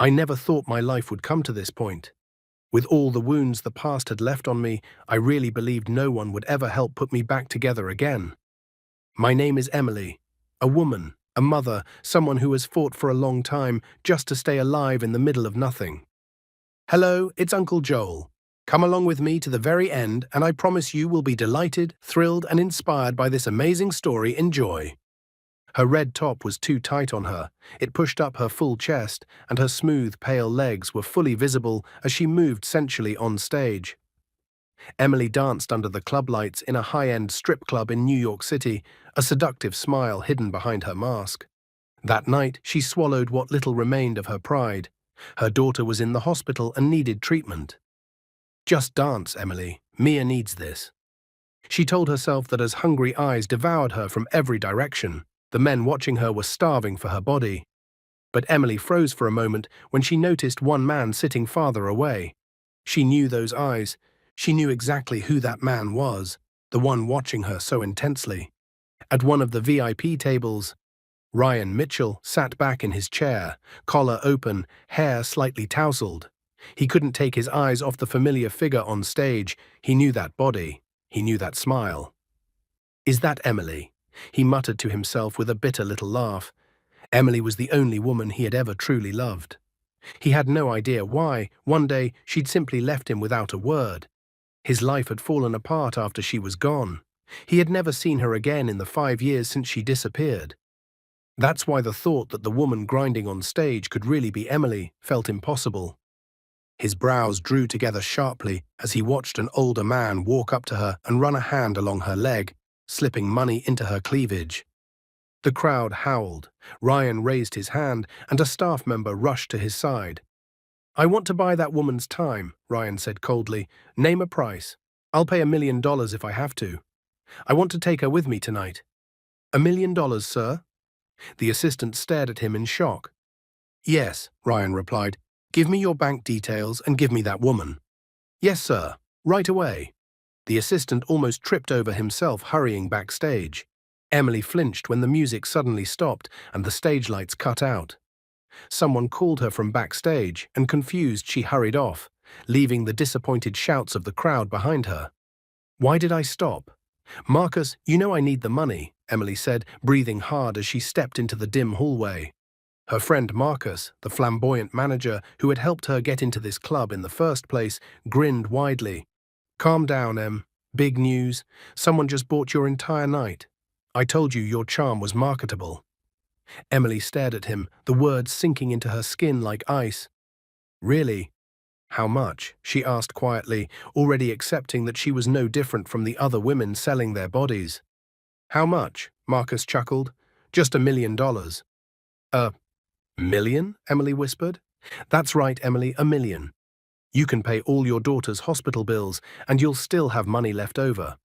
I never thought my life would come to this point. With all the wounds the past had left on me, I really believed no one would ever help put me back together again. My name is Emily, a woman, a mother, someone who has fought for a long time just to stay alive in the middle of nothing. Hello, it's Uncle Joel. Come along with me to the very end, and I promise you will be delighted, thrilled, and inspired by this amazing story. Enjoy. Her red top was too tight on her. It pushed up her full chest, and her smooth, pale legs were fully visible as she moved sensually on stage. Emily danced under the club lights in a high-end strip club in New York City, a seductive smile hidden behind her mask. That night, she swallowed what little remained of her pride. Her daughter was in the hospital and needed treatment. Just dance, Emily. Mia needs this. She told herself that as hungry eyes devoured her from every direction, the men watching her were starving for her body. But Emily froze for a moment when she noticed one man sitting farther away. She knew those eyes. She knew exactly who that man was, the one watching her so intensely. At one of the VIP tables, Ryan Mitchell sat back in his chair, collar open, hair slightly tousled. He couldn't take his eyes off the familiar figure on stage. He knew that body. He knew that smile. "Is that Emily?" he muttered to himself with a bitter little laugh. Emily was the only woman he had ever truly loved. He had no idea why, one day, she'd simply left him without a word. His life had fallen apart after she was gone. He had never seen her again in the 5 years since she disappeared. That's why the thought that the woman grinding on stage could really be Emily felt impossible. His brows drew together sharply as he watched an older man walk up to her and run a hand along her leg, slipping money into her cleavage. The crowd howled. Ryan raised his hand, and a staff member rushed to his side. "I want to buy that woman's time," Ryan said coldly. "Name a price. I'll pay $1 million if I have to. I want to take her with me tonight." $1 million, sir?" The assistant stared at him in shock. "Yes," Ryan replied. "Give me your bank details and give me that woman." "Yes, sir. Right away." The assistant almost tripped over himself hurrying backstage. Emily flinched when the music suddenly stopped and the stage lights cut out. Someone called her from backstage, and confused she hurried off, leaving the disappointed shouts of the crowd behind her. "Why did I stop?" "Marcus, you know I need the money," Emily said, breathing hard as she stepped into the dim hallway. Her friend Marcus, the flamboyant manager who had helped her get into this club in the first place, grinned widely. "Calm down, Em. Big news. Someone just bought your entire night. I told you your charm was marketable." Emily stared at him, the words sinking into her skin like ice. "Really? How much?" she asked quietly, already accepting that she was no different from the other women selling their bodies. "How much?" Marcus chuckled. "Just $1 million. "A million?" Emily whispered. "That's right, Emily, $1 million. You can pay all your daughter's hospital bills, and you'll still have money left over."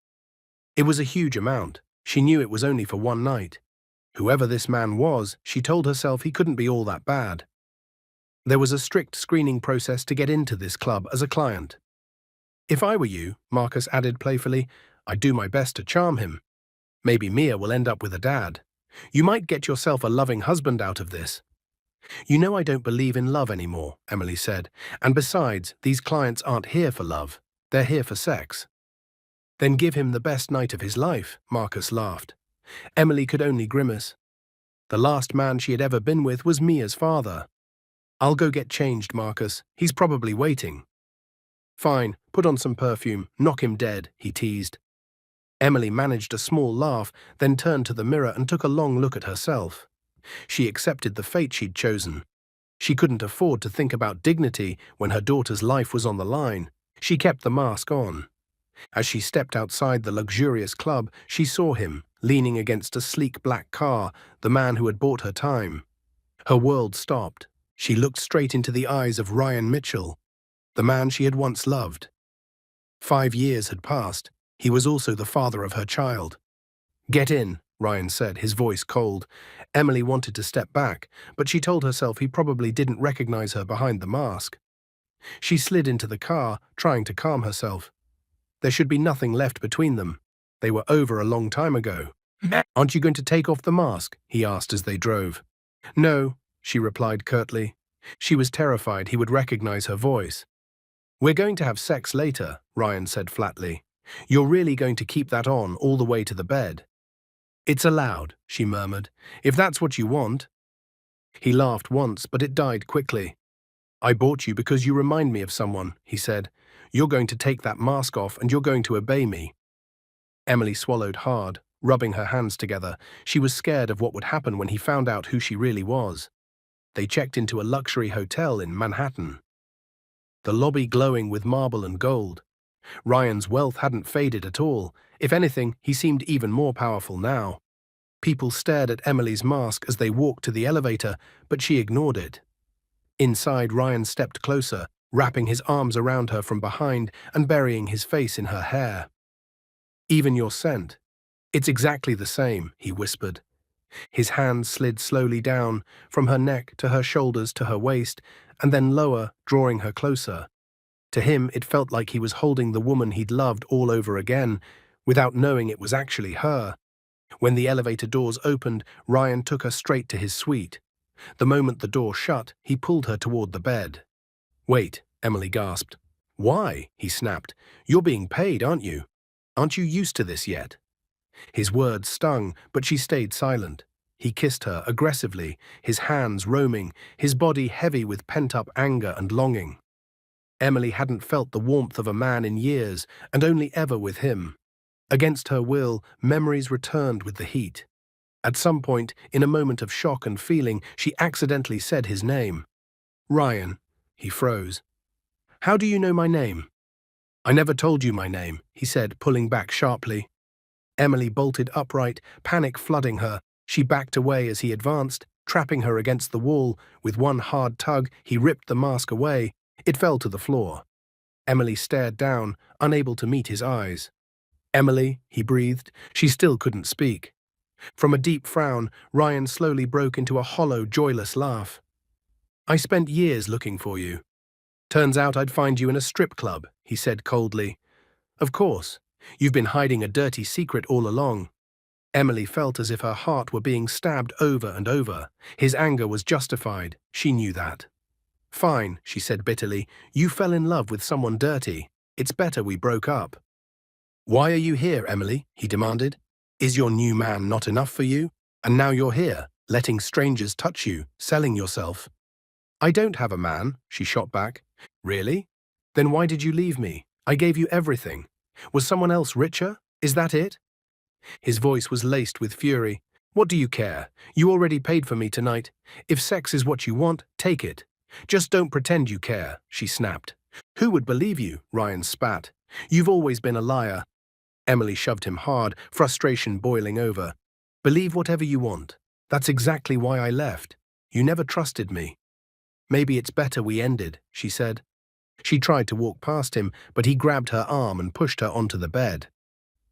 It was a huge amount. She knew it was only for one night. Whoever this man was, she told herself he couldn't be all that bad. There was a strict screening process to get into this club as a client. "If I were you," Marcus added playfully, "I'd do my best to charm him. Maybe Mia will end up with a dad. You might get yourself a loving husband out of this." "You know I don't believe in love anymore," Emily said. "And besides, these clients aren't here for love. They're here for sex." "Then give him the best night of his life," Marcus laughed. Emily could only grimace. The last man she had ever been with was Mia's father. "I'll go get changed, Marcus. He's probably waiting." "Fine, put on some perfume, knock him dead," he teased. Emily managed a small laugh, then turned to the mirror and took a long look at herself. She accepted the fate she'd chosen. She couldn't afford to think about dignity when her daughter's life was on the line. She kept the mask on. As she stepped outside the luxurious club, she saw him, leaning against a sleek black car, the man who had bought her time. Her world stopped. She looked straight into the eyes of Ryan Mitchell, the man she had once loved. 5 years had passed. He was also the father of her child. "Get in," Ryan said, his voice cold. Emily wanted to step back, but she told herself he probably didn't recognize her behind the mask. She slid into the car, trying to calm herself. There should be nothing left between them. They were over a long time ago. "Aren't you going to take off the mask?" he asked as they drove. "No," she replied curtly. She was terrified he would recognize her voice. "We're going to have sex later," Ryan said flatly. "You're really going to keep that on all the way to the bed?" "It's allowed," she murmured, "if that's what you want." He laughed once, but it died quickly. "I bought you because you remind me of someone," he said. "You're going to take that mask off and you're going to obey me." Emily swallowed hard, rubbing her hands together. She was scared of what would happen when he found out who she really was. They checked into a luxury hotel in Manhattan, the lobby glowing with marble and gold. Ryan's wealth hadn't faded at all. If anything, he seemed even more powerful now. People stared at Emily's mask as they walked to the elevator, but she ignored it. Inside, Ryan stepped closer, wrapping his arms around her from behind and burying his face in her hair. "Even your scent. It's exactly the same," he whispered. His hand slid slowly down, from her neck to her shoulders to her waist, and then lower, drawing her closer. To him, it felt like he was holding the woman he'd loved all over again, without knowing it was actually her. When the elevator doors opened, Ryan took her straight to his suite. The moment the door shut, he pulled her toward the bed. "Wait," Emily gasped. "Why?" he snapped. "You're being paid, aren't you? Aren't you used to this yet?" His words stung, but she stayed silent. He kissed her aggressively, his hands roaming, his body heavy with pent-up anger and longing. Emily hadn't felt the warmth of a man in years, and only ever with him. Against her will, memories returned with the heat. At some point, in a moment of shock and feeling, she accidentally said his name. "Ryan." He froze. "How do you know my name?" "I never told you my name," he said, pulling back sharply. Emily bolted upright, panic flooding her. She backed away as he advanced, trapping her against the wall. With one hard tug, he ripped the mask away. It fell to the floor. Emily stared down, unable to meet his eyes. "Emily," he breathed. She still couldn't speak. From a deep frown, Ryan slowly broke into a hollow, joyless laugh. "I spent years looking for you. Turns out I'd find you in a strip club," he said coldly. "Of course. You've been hiding a dirty secret all along." Emily felt as if her heart were being stabbed over and over. His anger was justified. She knew that. "Fine," she said bitterly. "You fell in love with someone dirty. It's better we broke up." "Why are you here, Emily?" he demanded. "Is your new man not enough for you? And now you're here, letting strangers touch you, selling yourself." "I don't have a man," she shot back. "Really? Then why did you leave me? I gave you everything. Was someone else richer? Is that it?" His voice was laced with fury. "What do you care? You already paid for me tonight. If sex is what you want, take it. Just don't pretend you care," she snapped. "Who would believe you?" Ryan spat. "You've always been a liar." Emily shoved him hard, frustration boiling over. "Believe whatever you want. That's exactly why I left. You never trusted me." "Maybe it's better we ended," she said. She tried to walk past him, but he grabbed her arm and pushed her onto the bed.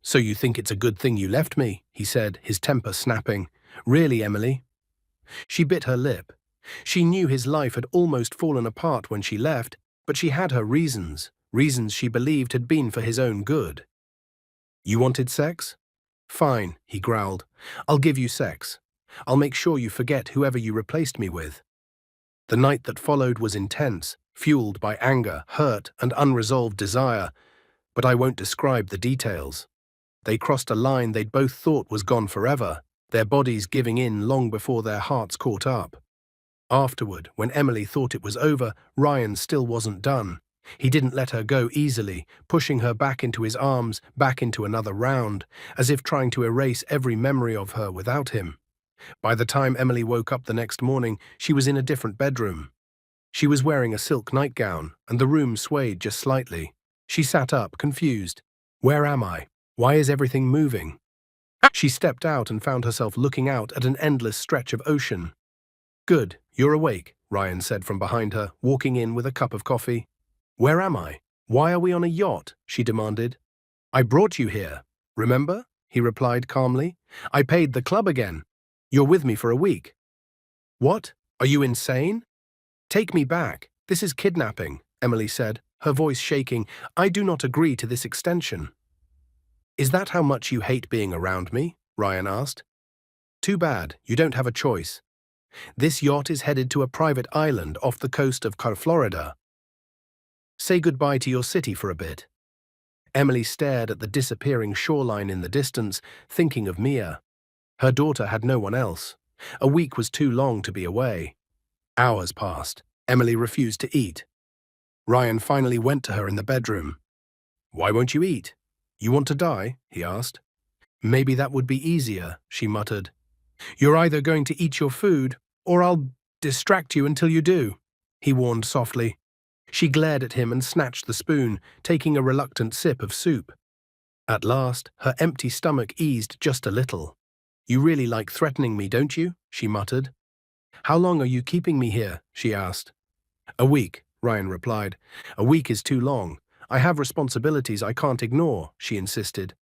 "So you think it's a good thing you left me?" he said, his temper snapping. "Really, Emily?" She bit her lip. She knew his life had almost fallen apart when she left, but she had her reasons she believed had been for his own good. "You wanted sex? Fine," he growled. "I'll give you sex. I'll make sure you forget whoever you replaced me with." The night that followed was intense, fueled by anger, hurt, and unresolved desire, but I won't describe the details. They crossed a line they'd both thought was gone forever, their bodies giving in long before their hearts caught up. Afterward, when Emily thought it was over, Ryan still wasn't done. He didn't let her go easily, pushing her back into his arms, back into another round, as if trying to erase every memory of her without him. By the time Emily woke up the next morning, she was in a different bedroom. She was wearing a silk nightgown, and the room swayed just slightly. She sat up, confused. "Where am I? Why is everything moving?" She stepped out and found herself looking out at an endless stretch of ocean. "Good, you're awake," Ryan said from behind her, walking in with a cup of coffee. "Where am I? Why are we on a yacht?" she demanded. "I brought you here. Remember?" he replied calmly. "I paid the club again. You're with me for a week." "What? Are you insane?" "Take me back. This is kidnapping," Emily said, her voice shaking. "I do not agree to this extension." "Is that how much you hate being around me?" Ryan asked. "Too bad, you don't have a choice." This yacht is headed to a private island off the coast of Florida. Say goodbye to your city for a bit." Emily stared at the disappearing shoreline in the distance, thinking of Mia. Her daughter had no one else. A week was too long to be away. Hours passed. Emily refused to eat. Ryan finally went to her in the bedroom. "Why won't you eat? You want to die?" he asked. "Maybe that would be easier," she muttered. "You're either going to eat your food, or I'll distract you until you do," he warned softly. She glared at him and snatched the spoon, taking a reluctant sip of soup. At last, her empty stomach eased just a little. "You really like threatening me, don't you?" she muttered. "How long are you keeping me here?" she asked. "A week," Ryan replied. "A week is too long. I have responsibilities I can't ignore," she insisted.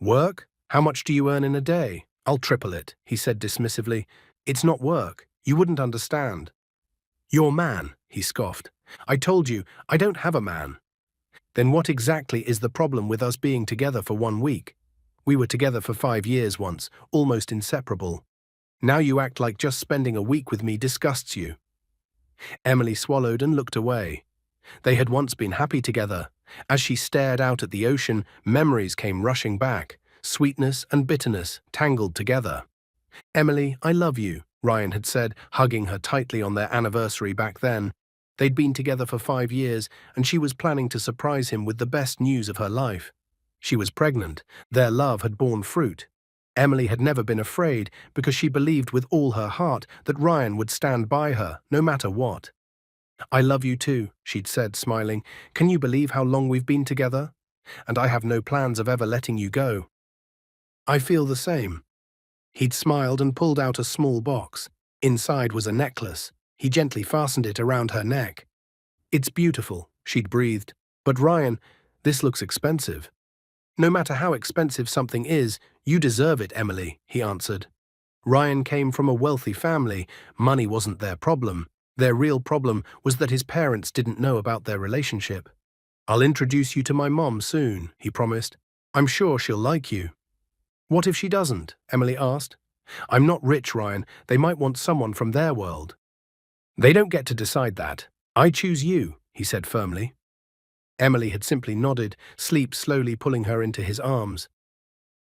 "Work? How much do you earn in a day?" "I'll triple it," he said dismissively. "It's not work. You wouldn't understand." "Your man," he scoffed. "I told you, I don't have a man." "Then what exactly is the problem with us being together for 1 week? We were together for 5 years once, almost inseparable. Now you act like just spending a week with me disgusts you." Emily swallowed and looked away. They had once been happy together. As she stared out at the ocean, memories came rushing back, sweetness and bitterness tangled together. "Emily, I love you," Ryan had said, hugging her tightly on their anniversary back then. They'd been together for 5 years, and she was planning to surprise him with the best news of her life. She was pregnant. Their love had borne fruit. Emily had never been afraid because she believed with all her heart that Ryan would stand by her, no matter what. "I love you too," she'd said, smiling. "Can you believe how long we've been together? And I have no plans of ever letting you go." "I feel the same." He'd smiled and pulled out a small box. Inside was a necklace. He gently fastened it around her neck. "It's beautiful," she'd breathed. "But Ryan, this looks expensive." "No matter how expensive something is, you deserve it, Emily," he answered. Ryan came from a wealthy family. Money wasn't their problem. Their real problem was that his parents didn't know about their relationship. "I'll introduce you to my mom soon," he promised. "I'm sure she'll like you." "What if she doesn't?" Emily asked. "I'm not rich, Ryan. They might want someone from their world." "They don't get to decide that. I choose you," he said firmly. Emily had simply nodded, sleep slowly pulling her into his arms.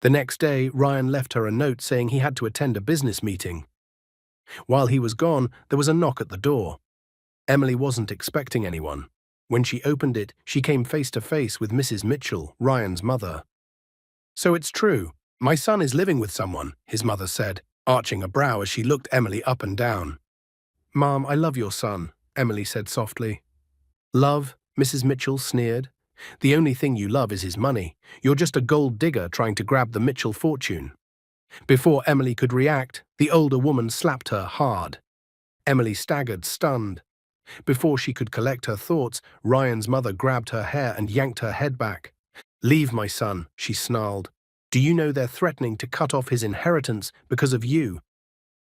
The next day, Ryan left her a note saying he had to attend a business meeting. While he was gone, there was a knock at the door. Emily wasn't expecting anyone. When she opened it, she came face to face with Mrs. Mitchell, Ryan's mother. "So it's true. My son is living with someone," his mother said, arching a brow as she looked Emily up and down. "Mom, I love your son," Emily said softly. "Love?" Mrs. Mitchell sneered. "The only thing you love is his money. You're just a gold digger trying to grab the Mitchell fortune." Before Emily could react, the older woman slapped her hard. Emily staggered, stunned. Before she could collect her thoughts, Ryan's mother grabbed her hair and yanked her head back. "Leave my son," she snarled. "Do you know they're threatening to cut off his inheritance because of you?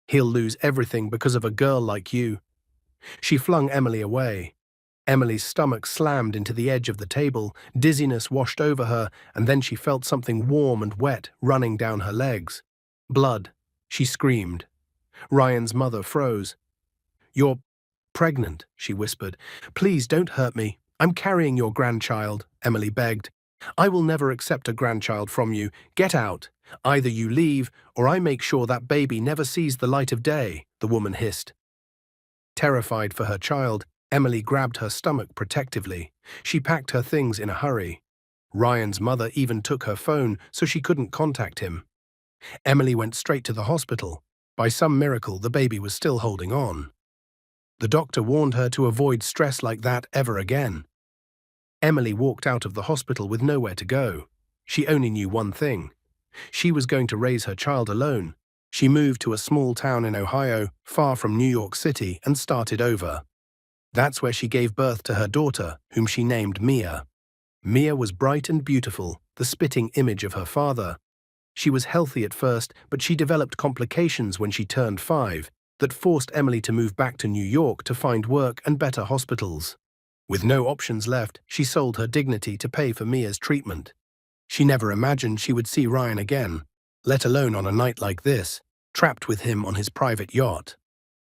He'll lose everything because of a girl like you." She flung Emily away. Emily's stomach slammed into the edge of the table, dizziness washed over her, and then she felt something warm and wet running down her legs. Blood. She screamed. Ryan's mother froze. "You're pregnant," she whispered. "Please don't hurt me. I'm carrying your grandchild," Emily begged. "I will never accept a grandchild from you. Get out. Either you leave, or I make sure that baby never sees the light of day," the woman hissed. Terrified for her child, Emily grabbed her stomach protectively. She packed her things in a hurry. Ryan's mother even took her phone so she couldn't contact him. Emily went straight to the hospital. By some miracle, the baby was still holding on. The doctor warned her to avoid stress like that ever again. Emily walked out of the hospital with nowhere to go. She only knew one thing. She was going to raise her child alone. She moved to a small town in Ohio, far from New York City, and started over. That's where she gave birth to her daughter, whom she named Mia. Mia was bright and beautiful, the spitting image of her father. She was healthy at first, but she developed complications when she turned 5 that forced Emily to move back to New York to find work and better hospitals. With no options left, she sold her dignity to pay for Mia's treatment. She never imagined she would see Ryan again, let alone on a night like this, trapped with him on his private yacht.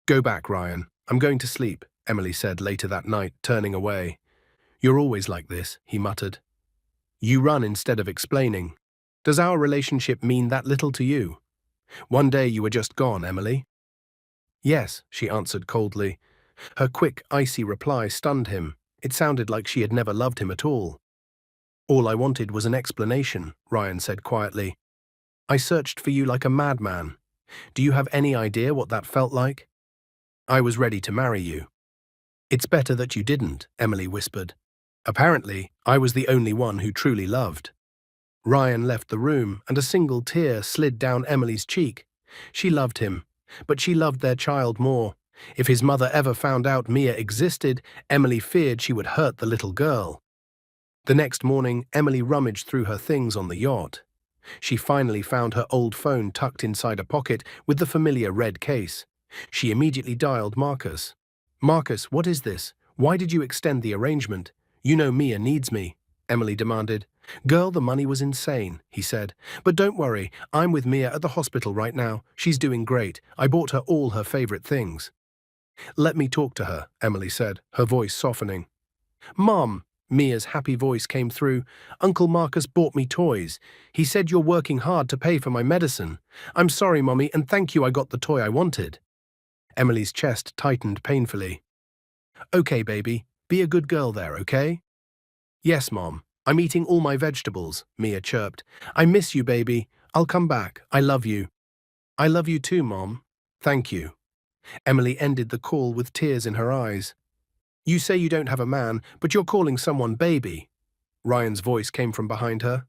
Go back, Ryan. I'm going to sleep, Emily said later that night, turning away. You're always like this, he muttered. You run instead of explaining. Does our relationship mean that little to you? One day you were just gone, Emily. Yes, she answered coldly. Her quick, icy reply stunned him. It sounded like she had never loved him at all. All I wanted was an explanation, Ryan said quietly. I searched for you like a madman. Do you have any idea what that felt like? I was ready to marry you. It's better that you didn't, Emily whispered. Apparently, I was the only one who truly loved. Ryan left the room, and a single tear slid down Emily's cheek. She loved him, but she loved their child more. If his mother ever found out Mia existed, Emily feared she would hurt the little girl. The next morning, Emily rummaged through her things on the yacht. She finally found her old phone tucked inside a pocket with the familiar red case. She immediately dialed Marcus. Marcus, what is this? Why did you extend the arrangement? You know Mia needs me, Emily demanded. Girl, the money was insane, he said. But don't worry, I'm with Mia at the hospital right now. She's doing great. I bought her all her favorite things. Let me talk to her, Emily said, her voice softening. Mom, Mia's happy voice came through. Uncle Marcus bought me toys. He said you're working hard to pay for my medicine. I'm sorry, Mommy, and thank you I got the toy I wanted. Emily's chest tightened painfully. Okay, baby, be a good girl there, okay? Yes, Mom. I'm eating all my vegetables, Mia chirped. I miss you, baby. I'll come back. I love you. I love you too, Mom. Thank you. Emily ended the call with tears in her eyes. You say you don't have a man, but you're calling someone baby. Ryan's voice came from behind her.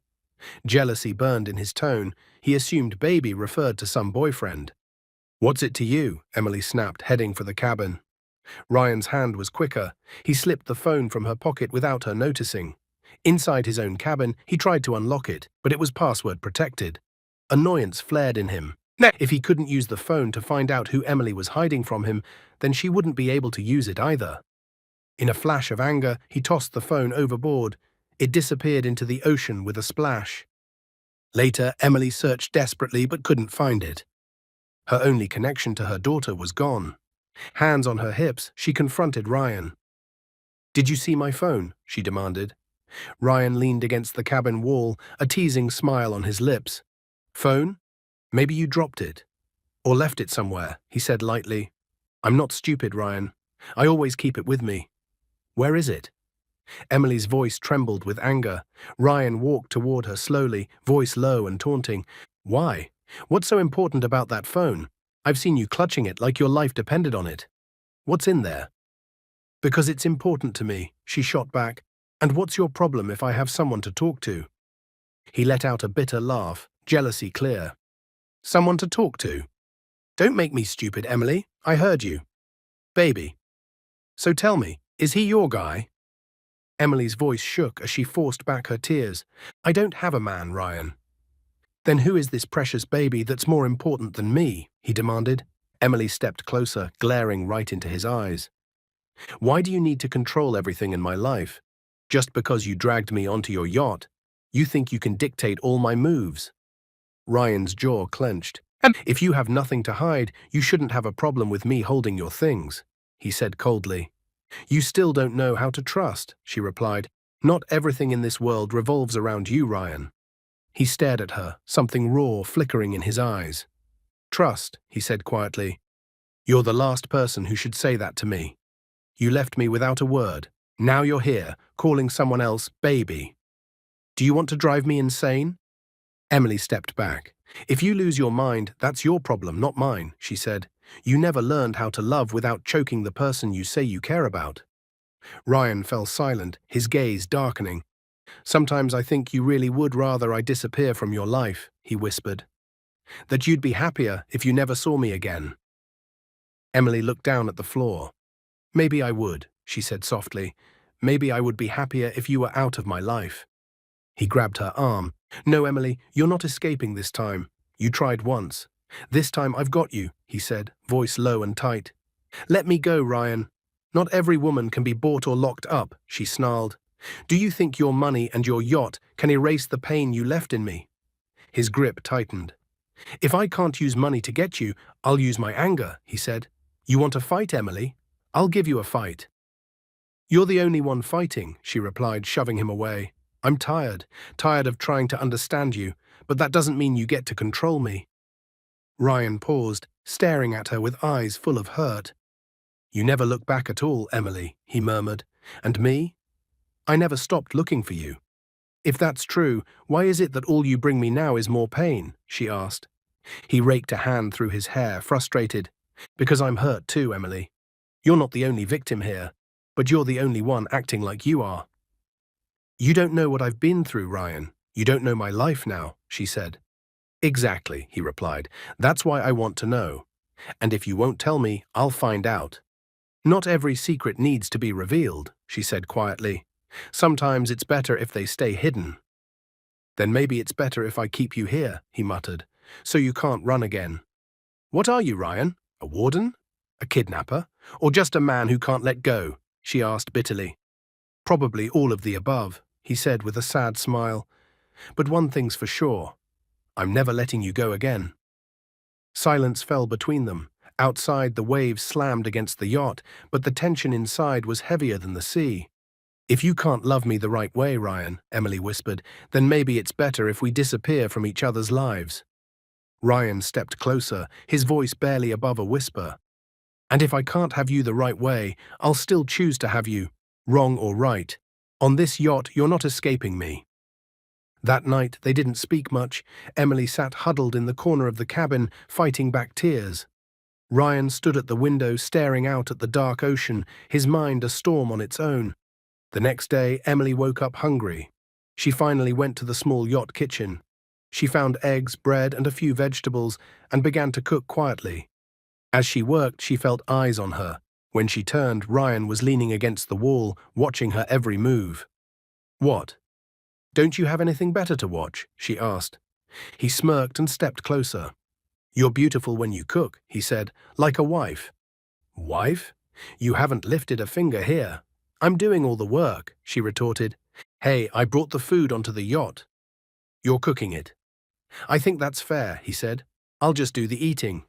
Jealousy burned in his tone. He assumed baby referred to some boyfriend. What's it to you? Emily snapped, heading for the cabin. Ryan's hand was quicker. He slipped the phone from her pocket without her noticing. Inside his own cabin, he tried to unlock it, but it was password protected. Annoyance flared in him. If he couldn't use the phone to find out who Emily was hiding from him, then she wouldn't be able to use it either. In a flash of anger, he tossed the phone overboard. It disappeared into the ocean with a splash. Later, Emily searched desperately but couldn't find it. Her only connection to her daughter was gone. Hands on her hips, she confronted Ryan. Did you see my phone? She demanded. Ryan leaned against the cabin wall, a teasing smile on his lips. Phone? Maybe you dropped it. Or left it somewhere, he said lightly. I'm not stupid, Ryan. I always keep it with me. Where is it? Emily's voice trembled with anger. Ryan walked toward her slowly, voice low and taunting. Why? What's so important about that phone? I've seen you clutching it like your life depended on it. What's in there? Because it's important to me, she shot back. And what's your problem if I have someone to talk to? He let out a bitter laugh, jealousy clear. Someone to talk to? Don't make me stupid, Emily. I heard you. Baby. So tell me, is he your guy? Emily's voice shook as she forced back her tears. I don't have a man, Ryan. Then who is this precious baby that's more important than me? He demanded. Emily stepped closer, glaring right into his eyes. Why do you need to control everything in my life? Just because you dragged me onto your yacht, you think you can dictate all my moves? Ryan's jaw clenched. If you have nothing to hide, you shouldn't have a problem with me holding your things, he said coldly. You still don't know how to trust, she replied. Not everything in this world revolves around you, Ryan. He stared at her, something raw flickering in his eyes. Trust, he said quietly. You're the last person who should say that to me. You left me without a word. Now you're here, calling someone else baby. Do you want to drive me insane? Emily stepped back. If you lose your mind, that's your problem, not mine, she said. You never learned how to love without choking the person you say you care about. Ryan fell silent, his gaze darkening. Sometimes I think you really would rather I disappear from your life, he whispered. That you'd be happier if you never saw me again. Emily looked down at the floor. Maybe I would, she said softly. Maybe I would be happier if you were out of my life. He grabbed her arm. No, Emily, you're not escaping this time. You tried once. This time I've got you, he said, voice low and tight. Let me go, Ryan. Not every woman can be bought or locked up, she snarled. Do you think your money and your yacht can erase the pain you left in me? His grip tightened. If I can't use money to get you, I'll use my anger, he said. You want a fight, Emily? I'll give you a fight. You're the only one fighting, she replied, shoving him away. I'm tired of trying to understand you, but that doesn't mean you get to control me. Ryan paused, staring at her with eyes full of hurt. You never look back at all, Emily, he murmured. And me? I never stopped looking for you. If that's true, why is it that all you bring me now is more pain? She asked. He raked a hand through his hair, frustrated. Because I'm hurt too, Emily. You're not the only victim here, but you're the only one acting like you are. You don't know what I've been through, Ryan. You don't know my life now, she said. Exactly, he replied. That's why I want to know. And if you won't tell me, I'll find out. Not every secret needs to be revealed, she said quietly. Sometimes it's better if they stay hidden. Then maybe it's better if I keep you here, he muttered, so you can't run again. What are you, Ryan? A warden? A kidnapper? Or just a man who can't let go? She asked bitterly. Probably all of the above, he said with a sad smile. But one thing's for sure. I'm never letting you go again. Silence fell between them. Outside, the waves slammed against the yacht, but the tension inside was heavier than the sea. If you can't love me the right way, Ryan, Emily whispered, then maybe it's better if we disappear from each other's lives. Ryan stepped closer, his voice barely above a whisper. And if I can't have you the right way, I'll still choose to have you, wrong or right. On this yacht, you're not escaping me. That night, they didn't speak much. Emily sat huddled in the corner of the cabin, fighting back tears. Ryan stood at the window, staring out at the dark ocean, his mind a storm on its own. The next day, Emily woke up hungry. She finally went to the small yacht kitchen. She found eggs, bread, and a few vegetables, and began to cook quietly. As she worked, she felt eyes on her. When she turned, Ryan was leaning against the wall, watching her every move. What? Don't you have anything better to watch? She asked. He smirked and stepped closer. You're beautiful when you cook, he said, like a wife. Wife? You haven't lifted a finger here. I'm doing all the work, she retorted. Hey, I brought the food onto the yacht. You're cooking it. I think that's fair, he said. I'll just do the eating.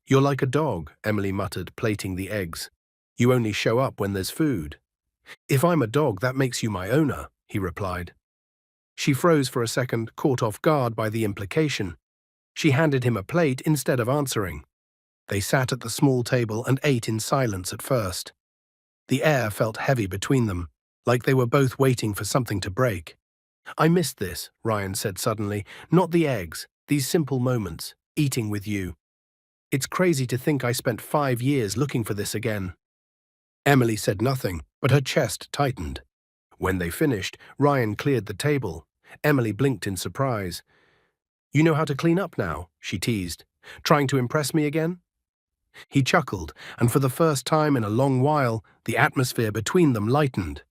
You're like a dog, Emily muttered, plating the eggs. You only show up when there's food. If I'm a dog, that makes you my owner, he replied. She froze for a second, caught off guard by the implication. She handed him a plate instead of answering. They sat at the small table and ate in silence at first. The air felt heavy between them, like they were both waiting for something to break. I missed this, Ryan said suddenly. Not the eggs, these simple moments, eating with you. It's crazy to think I spent 5 years looking for this again. Emily said nothing, but her chest tightened. When they finished, Ryan cleared the table. Emily blinked in surprise. You know how to clean up now, she teased. Trying to impress me again? He chuckled, and for the first time in a long while, the atmosphere between them lightened.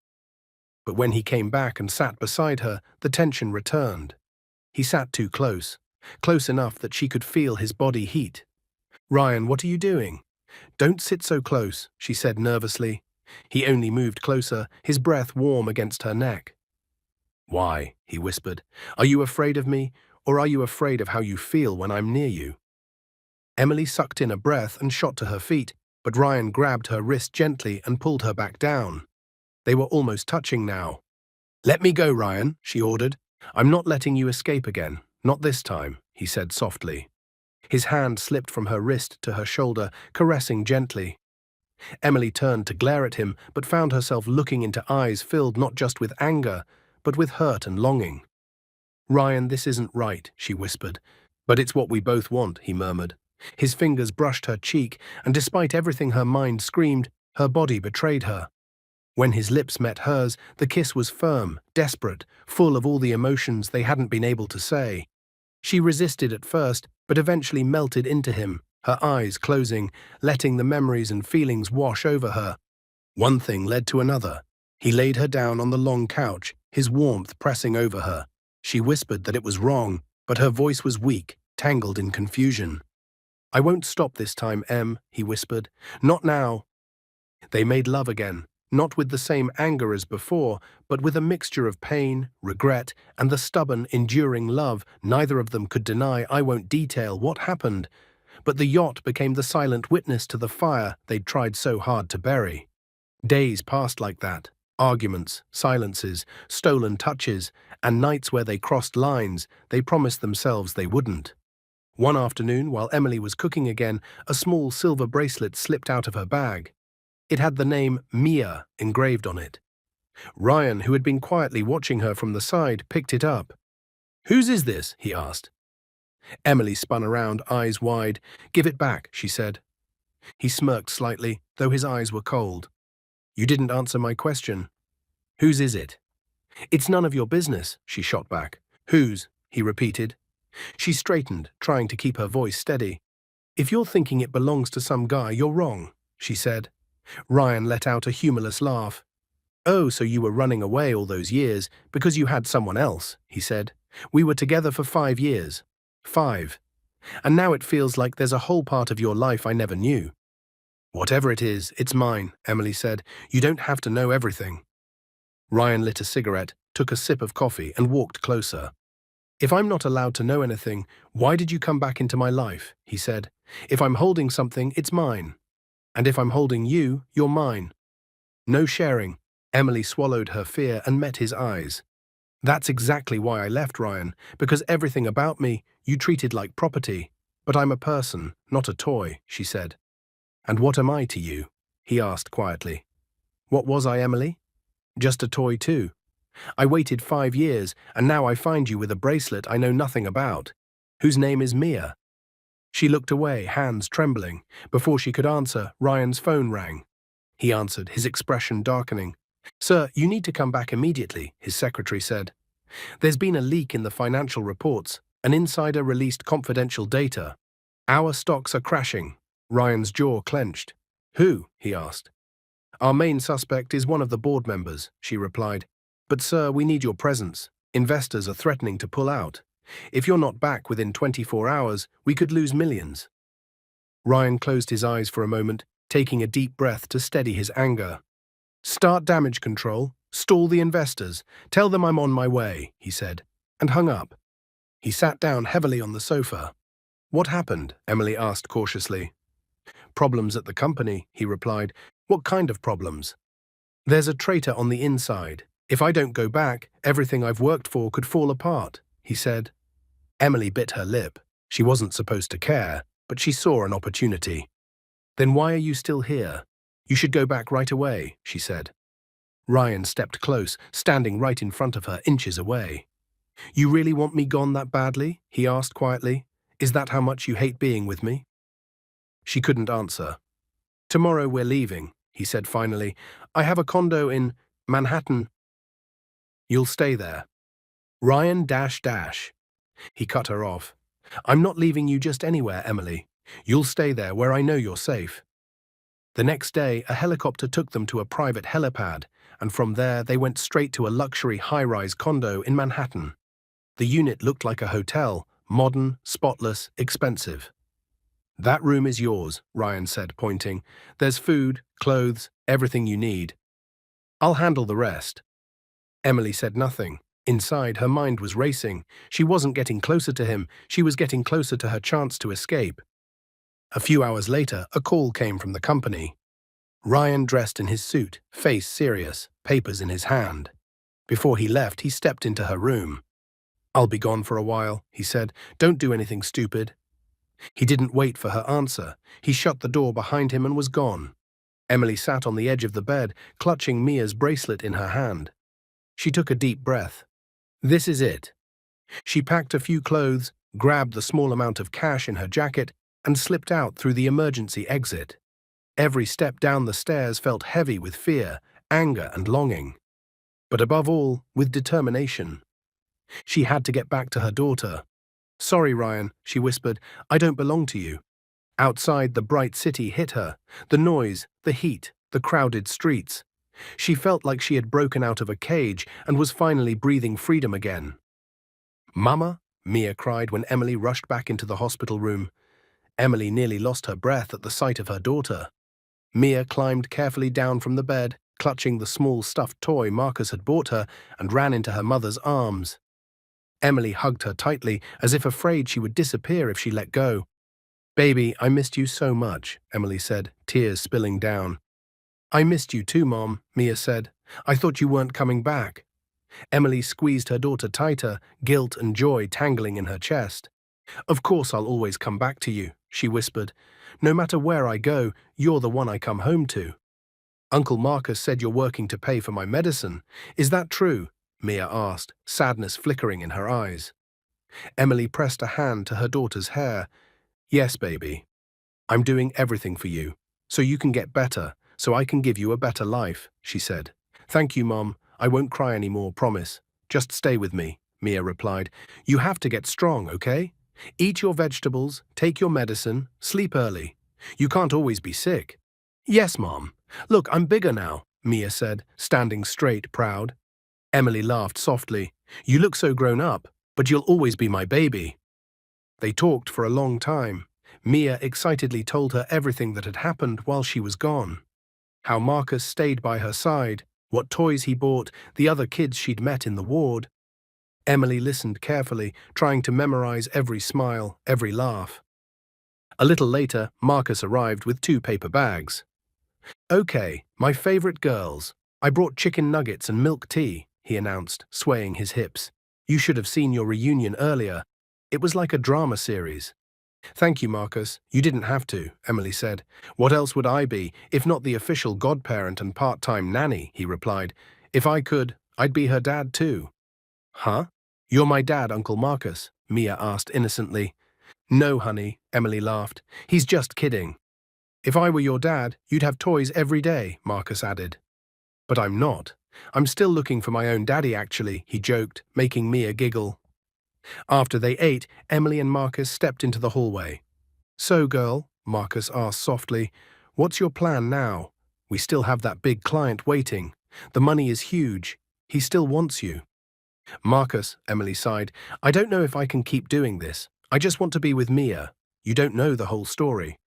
But when he came back and sat beside her, the tension returned. He sat too close, close enough that she could feel his body heat. Ryan, what are you doing? Don't sit so close, she said nervously. He only moved closer, his breath warm against her neck. Why? He whispered. Are you afraid of me, or are you afraid of how you feel when I'm near you? Emily sucked in a breath and shot to her feet, but Ryan grabbed her wrist gently and pulled her back down. They were almost touching now. Let me go, Ryan, she ordered. I'm not letting you escape again. Not this time, he said softly. His hand slipped from her wrist to her shoulder, caressing gently. Emily turned to glare at him, but found herself looking into eyes filled not just with anger, but with hurt and longing. Ryan, this isn't right, she whispered. But it's what we both want, he murmured. His fingers brushed her cheek, and despite everything her mind screamed, her body betrayed her. When his lips met hers, the kiss was firm, desperate, full of all the emotions they hadn't been able to say. She resisted at first, but eventually melted into him, her eyes closing, letting the memories and feelings wash over her. One thing led to another. He laid her down on the long couch, his warmth pressing over her. She whispered that it was wrong, but her voice was weak, tangled in confusion. I won't stop this time, Em, he whispered. Not now. They made love again, not with the same anger as before, but with a mixture of pain, regret, and the stubborn, enduring love neither of them could deny. I won't detail what happened, but the yacht became the silent witness to the fire they'd tried so hard to bury. Days passed like that. Arguments, silences, stolen touches, and nights where they crossed lines they promised themselves they wouldn't. One afternoon, while Emily was cooking again, a small silver bracelet slipped out of her bag. It had the name Mia engraved on it. Ryan, who had been quietly watching her from the side, picked it up. "Whose is this?" he asked. Emily spun around, eyes wide. "Give it back," she said. He smirked slightly, though his eyes were cold. "You didn't answer my question. Whose is it?" "It's none of your business," she shot back. "Whose?" he repeated. She straightened, trying to keep her voice steady. "If you're thinking it belongs to some guy, you're wrong," she said. Ryan let out a humorless laugh. "Oh, so you were running away all those years because you had someone else," he said. "We were together for 5 years. 5. And now it feels like there's a whole part of your life I never knew." "Whatever it is, it's mine," Emily said. "You don't have to know everything." Ryan lit a cigarette, took a sip of coffee, and walked closer. "If I'm not allowed to know anything, why did you come back into my life?" he said. "If I'm holding something, it's mine. And if I'm holding you, you're mine. No sharing." Emily swallowed her fear and met his eyes. "That's exactly why I left, Ryan, because everything about me you treated like property. But I'm a person, not a toy," she said. "And what am I to you?" he asked quietly. "What was I, Emily? Just a toy too. I waited 5 years, and now I find you with a bracelet I know nothing about, whose name is Mia." She looked away, hands trembling. Before she could answer, Ryan's phone rang. He answered, his expression darkening. "Sir, you need to come back immediately," his secretary said. "There's been a leak in the financial reports. An insider released confidential data. Our stocks are crashing." Ryan's jaw clenched. "Who?" he asked. "Our main suspect is one of the board members," she replied. "But sir, we need your presence. Investors are threatening to pull out. If you're not back within 24 hours, we could lose millions." Ryan closed his eyes for a moment, taking a deep breath to steady his anger. "Start damage control. Stall the investors. Tell them I'm on my way," he said, and hung up. He sat down heavily on the sofa. "What happened?" Emily asked cautiously. "Problems at the company," he replied. "What kind of problems?" "There's a traitor on the inside. If I don't go back, everything I've worked for could fall apart," he said. Emily bit her lip. She wasn't supposed to care, but she saw an opportunity. "Then why are you still here? You should go back right away," she said. Ryan stepped close, standing right in front of her, inches away. "You really want me gone that badly?" he asked quietly. "Is that how much you hate being with me?" She couldn't answer. "Tomorrow we're leaving," he said finally. "I have a condo in Manhattan. You'll stay there." Ryan dash dash. He cut her off. "I'm not leaving you just anywhere, Emily. You'll stay there where I know you're safe." The next day, a helicopter took them to a private helipad, and from there they went straight to a luxury high-rise condo in Manhattan. The unit looked like a hotel, modern, spotless, expensive. "That room is yours," Ryan said, pointing. "There's food, clothes, everything you need. I'll handle the rest." Emily said nothing. Inside, her mind was racing. She wasn't getting closer to him, she was getting closer to her chance to escape. A few hours later, a call came from the company. Ryan dressed in his suit, face serious, papers in his hand. Before he left, he stepped into her room. "I'll be gone for a while," he said. "Don't do anything stupid." He didn't wait for her answer. He shut the door behind him and was gone. Emily sat on the edge of the bed, clutching Mia's bracelet in her hand. She took a deep breath. This is it. She packed a few clothes, grabbed the small amount of cash in her jacket, and slipped out through the emergency exit. Every step down the stairs felt heavy with fear, anger, and longing. But above all, with determination. She had to get back to her daughter. "Sorry, Ryan," she whispered. "I don't belong to you." Outside, the bright city hit her. The noise, the heat, the crowded streets. She felt like she had broken out of a cage and was finally breathing freedom again. "Mama," Mia cried when Emily rushed back into the hospital room. Emily nearly lost her breath at the sight of her daughter. Mia climbed carefully down from the bed, clutching the small stuffed toy Marcus had bought her, and ran into her mother's arms. Emily hugged her tightly, as if afraid she would disappear if she let go. Baby, I missed you so much, Emily said, tears spilling down. I missed you too, Mom, Mia said. I thought you weren't coming back. Emily squeezed her daughter tighter, guilt and joy tangling in her chest. Of course I'll always come back to you, she whispered. No matter where I go, you're the one I come home to. Uncle Marcus said you're working to pay for my medicine. Is that true? Mia asked, sadness flickering in her eyes. Emily pressed a hand to her daughter's hair. Yes, baby. I'm doing everything for you, so you can get better, so I can give you a better life, she said. Thank you, Mom. I won't cry anymore, promise. Just stay with me, Mia replied. You have to get strong, okay? Eat your vegetables, take your medicine, sleep early. You can't always be sick. Yes, Mom. Look, I'm bigger now, Mia said, standing straight, proud. Emily laughed softly. You look so grown up, but you'll always be my baby. They talked for a long time. Mia excitedly told her everything that had happened while she was gone. How Marcus stayed by her side, what toys he bought, the other kids she'd met in the ward. Emily listened carefully, trying to memorize every smile, every laugh. A little later, Marcus arrived with 2 paper bags. Okay, my favorite girls. I brought chicken nuggets and milk tea, he announced, swaying his hips. You should have seen your reunion earlier. It was like a drama series. Thank you, Marcus. You didn't have to, Emily said. What else would I be, if not the official godparent and part-time nanny, he replied. If I could, I'd be her dad too. Huh? You're my dad, Uncle Marcus, Mia asked innocently. No, honey, Emily laughed. He's just kidding. If I were your dad, you'd have toys every day, Marcus added. But I'm not. I'm still looking for my own daddy, actually, he joked, making Mia giggle. After they ate, Emily and Marcus stepped into the hallway. So, girl, Marcus asked softly, what's your plan now? We still have that big client waiting. The money is huge. He still wants you. Marcus, Emily sighed, I don't know if I can keep doing this. I just want to be with Mia. You don't know the whole story.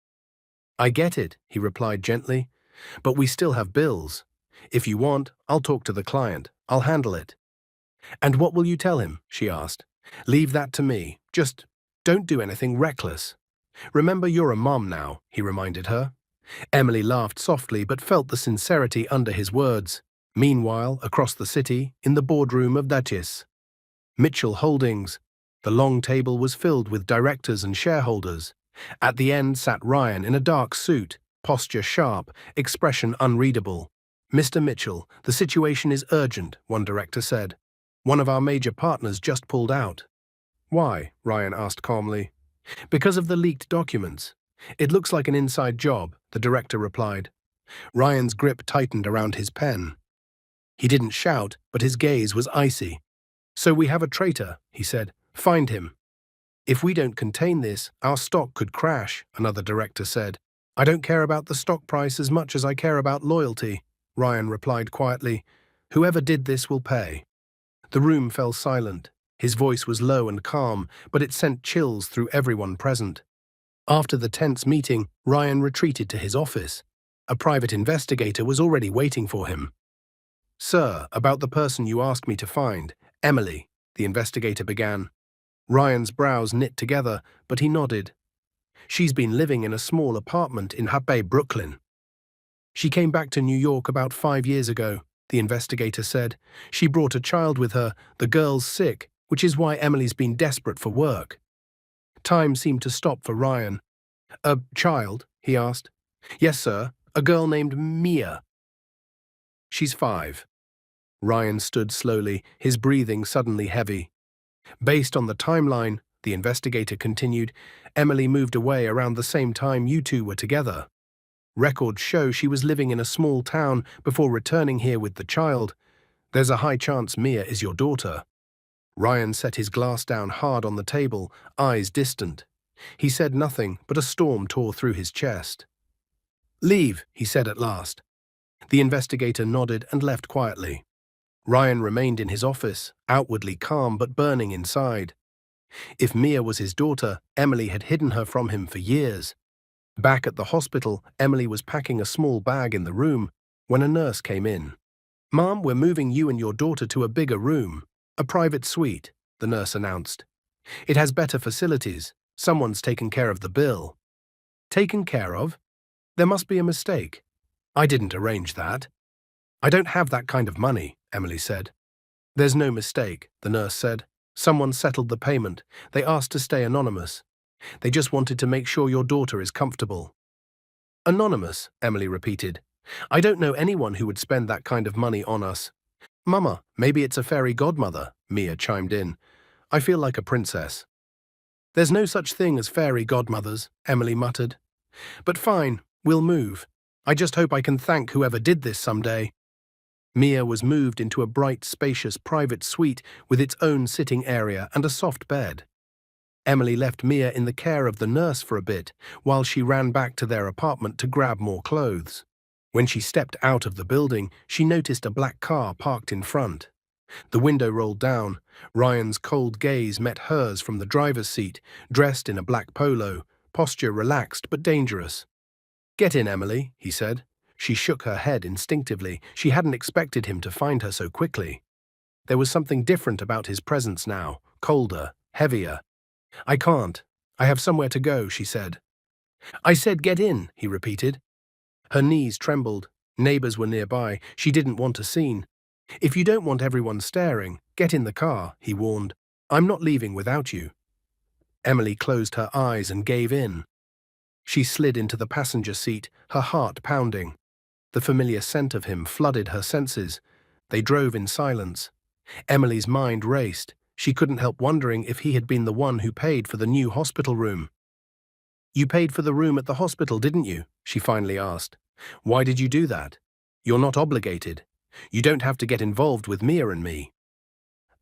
I get it, he replied gently, but we still have bills. If you want, I'll talk to the client. I'll handle it. And what will you tell him? She asked. Leave that to me. Just don't do anything reckless. Remember, you're a mom now, he reminded her. Emily laughed softly but felt the sincerity under his words. Meanwhile, across the city, in the boardroom of Duchess Mitchell Holdings, the long table was filled with directors and shareholders. At the end sat Ryan in a dark suit, posture sharp, expression unreadable. Mr. Mitchell, the situation is urgent, one director said. One of our major partners just pulled out. Why? Ryan asked calmly. Because of the leaked documents. It looks like an inside job, the director replied. Ryan's grip tightened around his pen. He didn't shout, but his gaze was icy. So we have a traitor, he said. Find him. If we don't contain this, our stock could crash, another director said. I don't care about the stock price as much as I care about loyalty, Ryan replied quietly. Whoever did this will pay. The room fell silent. His voice was low and calm, but it sent chills through everyone present. After the tense meeting, Ryan retreated to his office. A private investigator was already waiting for him. Sir, about the person you asked me to find, Emily, the investigator began. Ryan's brows knit together, but he nodded. She's been living in a small apartment in Happy, Brooklyn. She came back to New York about 5 years ago, the investigator said. She brought a child with her, the girl's sick, which is why Emily's been desperate for work. Time seemed to stop for Ryan. A child? He asked. Yes, sir, a girl named Mia. She's 5. Ryan stood slowly, his breathing suddenly heavy. Based on the timeline, the investigator continued, Emily moved away around the same time you two were together. Records show she was living in a small town before returning here with the child. There's a high chance Mia is your daughter. Ryan set his glass down hard on the table, eyes distant. He said nothing, but a storm tore through his chest. Leave, he said at last. The investigator nodded and left quietly. Ryan remained in his office, outwardly calm but burning inside. If Mia was his daughter, Emily had hidden her from him for years. Back at the hospital, Emily was packing a small bag in the room when a nurse came in. Mom, we're moving you and your daughter to a bigger room, a private suite, the nurse announced. It has better facilities. Someone's taken care of the bill. Taken care of? There must be a mistake. I didn't arrange that. I don't have that kind of money, Emily said. There's no mistake, the nurse said. Someone settled the payment. They asked to stay anonymous. They just wanted to make sure your daughter is comfortable. Anonymous, Emily repeated. I don't know anyone who would spend that kind of money on us. Mama, maybe it's a fairy godmother, Mia chimed in. I feel like a princess. There's no such thing as fairy godmothers, Emily muttered. But fine, we'll move. I just hope I can thank whoever did this someday. Mia was moved into a bright, spacious private suite with its own sitting area and a soft bed. Emily left Mia in the care of the nurse for a bit, while she ran back to their apartment to grab more clothes. When she stepped out of the building, she noticed a black car parked in front. The window rolled down. Ryan's cold gaze met hers from the driver's seat, dressed in a black polo, posture relaxed but dangerous. Get in, Emily, he said. She shook her head instinctively. She hadn't expected him to find her so quickly. There was something different about his presence now, colder, heavier. I can't. I have somewhere to go, she said. I said get in, he repeated. Her knees trembled. Neighbors were nearby. She didn't want a scene. If you don't want everyone staring, get in the car, he warned. I'm not leaving without you. Emily closed her eyes and gave in. She slid into the passenger seat, her heart pounding. The familiar scent of him flooded her senses. They drove in silence. Emily's mind raced. She couldn't help wondering if he had been the one who paid for the new hospital room. You paid for the room at the hospital, didn't you? She finally asked. Why did you do that? You're not obligated. You don't have to get involved with Mia and me.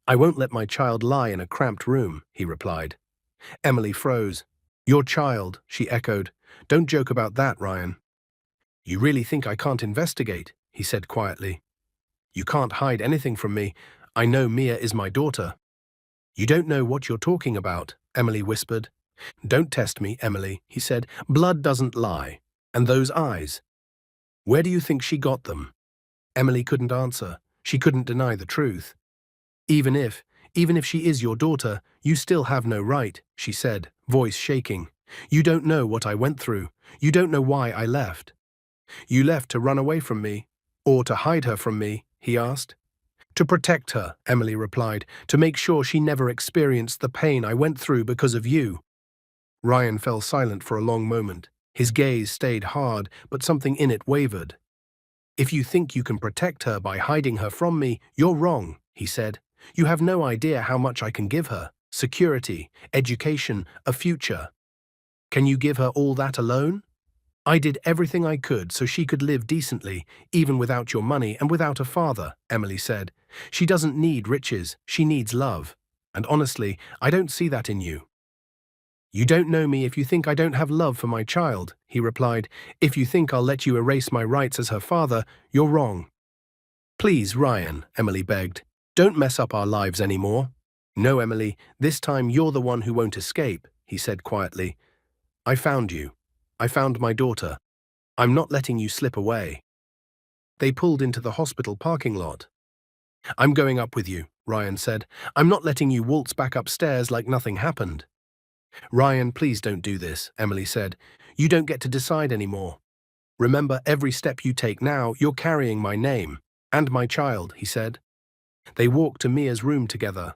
I won't let my child lie in a cramped room, he replied. Emily froze. Your child, she echoed. Don't joke about that, Ryan. You really think I can't investigate? He said quietly. You can't hide anything from me. I know Mia is my daughter. You don't know what you're talking about, Emily whispered. Don't test me, Emily, he said. Blood doesn't lie. And those eyes. Where do you think she got them? Emily couldn't answer. She couldn't deny the truth. Even if she is your daughter, you still have no right, she said, voice shaking. You don't know what I went through. You don't know why I left. You left to run away from me, or to hide her from me, he asked. To protect her, Emily replied, to make sure she never experienced the pain I went through because of you. Ryan fell silent for a long moment. His gaze stayed hard, but something in it wavered. If you think you can protect her by hiding her from me, you're wrong, he said. You have no idea how much I can give her. Security, education, a future. Can you give her all that alone? I did everything I could so she could live decently, even without your money and without a father, Emily said. She doesn't need riches, she needs love. And honestly, I don't see that in you. You don't know me if you think I don't have love for my child, he replied. If you think I'll let you erase my rights as her father, you're wrong. Please, Ryan, Emily begged. Don't mess up our lives anymore. No, Emily, this time you're the one who won't escape, he said quietly. I found you. I found my daughter. I'm not letting you slip away. They pulled into the hospital parking lot. I'm going up with you, Ryan said. I'm not letting you waltz back upstairs like nothing happened. Ryan, please don't do this, Emily said. You don't get to decide anymore. Remember, every step you take now, you're carrying my name. And my child, he said. They walked to Mia's room together.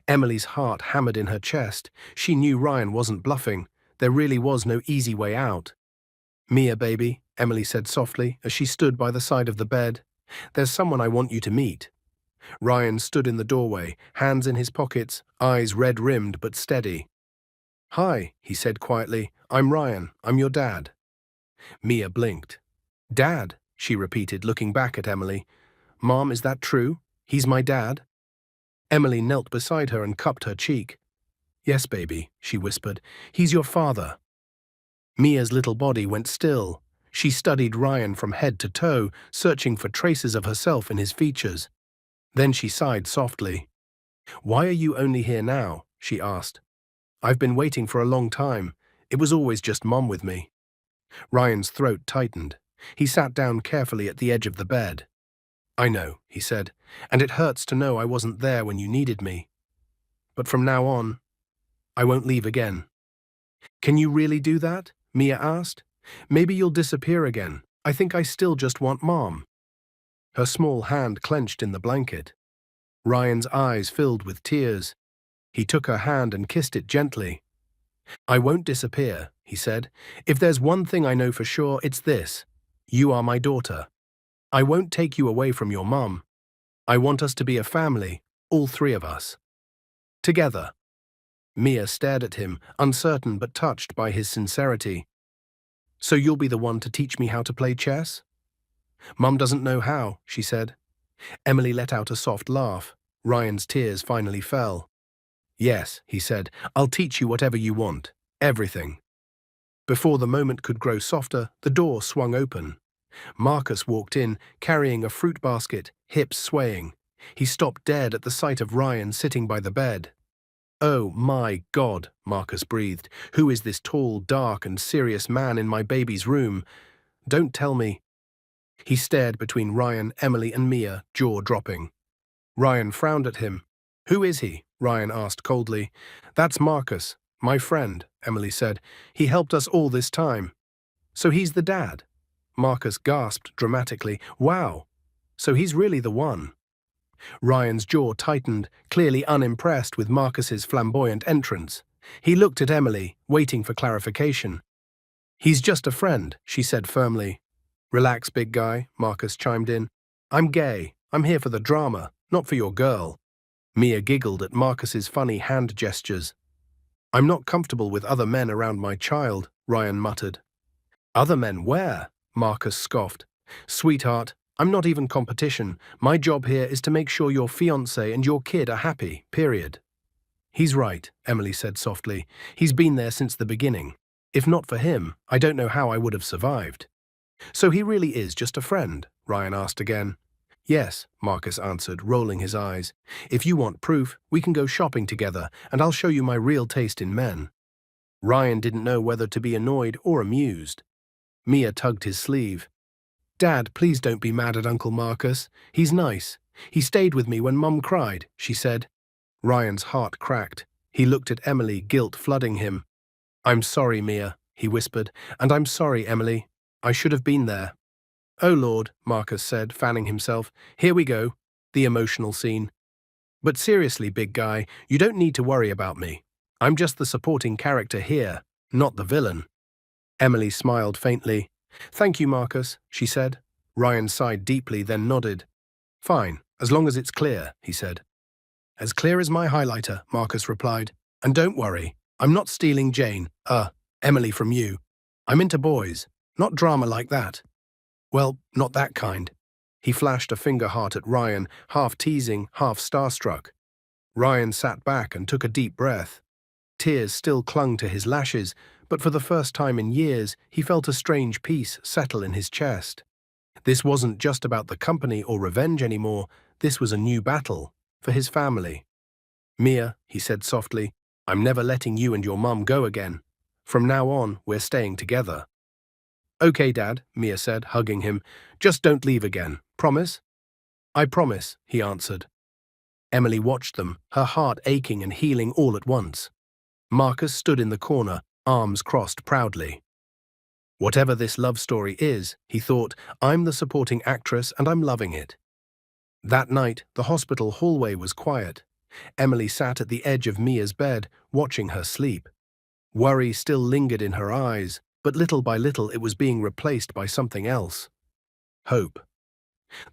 Emily's heart hammered in her chest. She knew Ryan wasn't bluffing. There really was no easy way out. Mia, baby, Emily said softly as she stood by the side of the bed. There's someone I want you to meet. Ryan stood in the doorway, hands in his pockets, eyes red-rimmed but steady. Hi, he said quietly. I'm Ryan. I'm your dad. Mia blinked. Dad, she repeated, looking back at Emily. Mom, is that true? He's my dad? Emily knelt beside her and cupped her cheek. Yes, baby, she whispered. He's your father. Mia's little body went still. She studied Ryan from head to toe, searching for traces of herself in his features. Then she sighed softly. Why are you only here now? She asked. I've been waiting for a long time. It was always just Mom with me. Ryan's throat tightened. He sat down carefully at the edge of the bed. I know, he said, and it hurts to know I wasn't there when you needed me. But from now on, I won't leave again. Can you really do that? Mia asked. Maybe you'll disappear again. I think I still just want Mom. Her small hand clenched in the blanket. Ryan's eyes filled with tears. He took her hand and kissed it gently. I won't disappear, he said. If there's one thing I know for sure, it's this. You are my daughter. I won't take you away from your mom. I want us to be a family, all three of us. Together. Mia stared at him, uncertain but touched by his sincerity. So you'll be the one to teach me how to play chess? Mum doesn't know how, she said. Emily let out a soft laugh. Ryan's tears finally fell. Yes, he said, I'll teach you whatever you want. Everything. Before the moment could grow softer, the door swung open. Marcus walked in, carrying a fruit basket, hips swaying. He stopped dead at the sight of Ryan sitting by the bed. Oh my God, Marcus breathed. Who is this tall, dark and serious man in my baby's room? Don't tell me. He stared between Ryan, Emily and Mia, jaw dropping. Ryan frowned at him. Who is he? Ryan asked coldly. That's Marcus, my friend, Emily said. He helped us all this time. So he's the dad? Marcus gasped dramatically. Wow. So he's really the one. Ryan's jaw tightened, clearly unimpressed with Marcus's flamboyant entrance. He looked at Emily, waiting for clarification. He's just a friend, she said firmly. Relax, big guy, Marcus chimed in. I'm gay. I'm here for the drama, not for your girl. Mia giggled at Marcus's funny hand gestures. I'm not comfortable with other men around my child, Ryan muttered. Other men where? Marcus scoffed. Sweetheart, I'm not even competition. My job here is to make sure your fiancé and your kid are happy, period. He's right, Emily said softly. He's been there since the beginning. If not for him, I don't know how I would have survived. So he really is just a friend? Ryan asked again. Yes, Marcus answered, rolling his eyes. If you want proof, we can go shopping together, and I'll show you my real taste in men. Ryan didn't know whether to be annoyed or amused. Mia tugged his sleeve. Dad, please don't be mad at Uncle Marcus. He's nice. He stayed with me when Mum cried, she said. Ryan's heart cracked. He looked at Emily, guilt flooding him. I'm sorry, Mia, he whispered, and I'm sorry, Emily. I should have been there. Oh Lord, Marcus said, fanning himself. Here we go. The emotional scene. But seriously, big guy, you don't need to worry about me. I'm just the supporting character here, not the villain. Emily smiled faintly. Thank you, Marcus, she said. Ryan sighed deeply, then nodded. Fine, as long as it's clear, he said. As clear as my highlighter, Marcus replied. And don't worry, I'm not stealing Jane, Emily from you. I'm into boys, not drama like that. Well, not that kind. He flashed a finger heart at Ryan, half teasing, half starstruck. Ryan sat back and took a deep breath. Tears still clung to his lashes, but for the first time in years, he felt a strange peace settle in his chest. This wasn't just about the company or revenge anymore. This was a new battle for his family. Mia, he said softly, I'm never letting you and your mum go again. From now on, we're staying together. Okay, Dad, Mia said, hugging him. Just don't leave again. Promise? I promise, he answered. Emily watched them, her heart aching and healing all at once. Marcus stood in the corner, arms crossed proudly. Whatever this love story is, he thought, I'm the supporting actress and I'm loving it. That night, the hospital hallway was quiet. Emily sat at the edge of Mia's bed, watching her sleep. Worry still lingered in her eyes, but little by little it was being replaced by something else. Hope.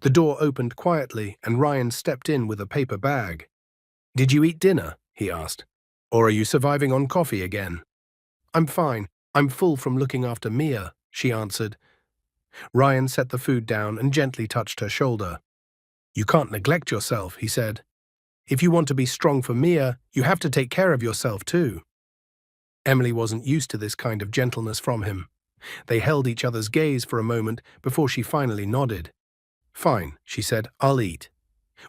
The door opened quietly and Ryan stepped in with a paper bag. Did you eat dinner? He asked. Or are you surviving on coffee again? I'm fine. I'm full from looking after Mia, she answered. Ryan set the food down and gently touched her shoulder. You can't neglect yourself, he said. If you want to be strong for Mia, you have to take care of yourself too. Emily wasn't used to this kind of gentleness from him. They held each other's gaze for a moment before she finally nodded. Fine, she said, I'll eat.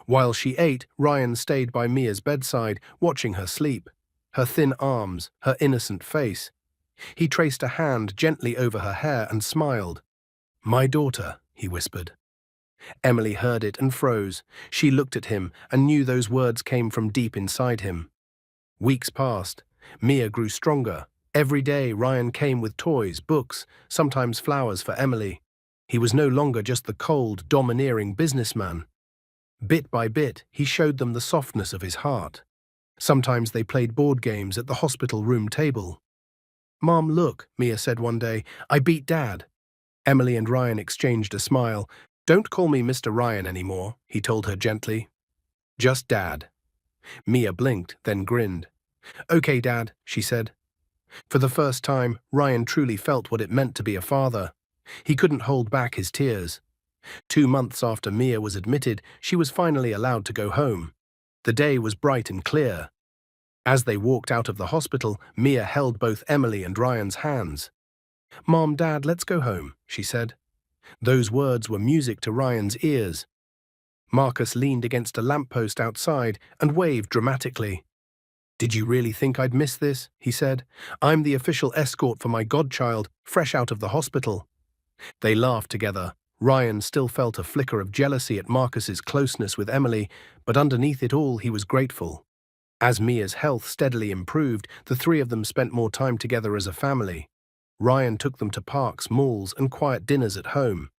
While she ate, Ryan stayed by Mia's bedside, watching her sleep. Her thin arms, her innocent face. He traced a hand gently over her hair and smiled. My daughter, he whispered. Emily heard it and froze. She looked at him and knew those words came from deep inside him. Weeks passed. Mia grew stronger. Every day, Ryan came with toys, books, sometimes flowers for Emily. He was no longer just the cold, domineering businessman. Bit by bit, he showed them the softness of his heart. Sometimes they played board games at the hospital room table. "Mom, look," Mia said one day, "I beat Dad." Emily and Ryan exchanged a smile. "Don't call me Mr. Ryan anymore," he told her gently. "Just Dad." Mia blinked, then grinned. "Okay, Dad," she said. For the first time, Ryan truly felt what it meant to be a father. He couldn't hold back his tears. 2 months after Mia was admitted, she was finally allowed to go home. The day was bright and clear. As they walked out of the hospital, Mia held both Emily and Ryan's hands. "Mom, Dad, let's go home," she said. Those words were music to Ryan's ears. Marcus leaned against a lamppost outside and waved dramatically. "Did you really think I'd miss this?" he said. "I'm the official escort for my godchild, fresh out of the hospital." They laughed together. Ryan still felt a flicker of jealousy at Marcus's closeness with Emily, but underneath it all he was grateful. As Mia's health steadily improved, the three of them spent more time together as a family. Ryan took them to parks, malls, and quiet dinners at home.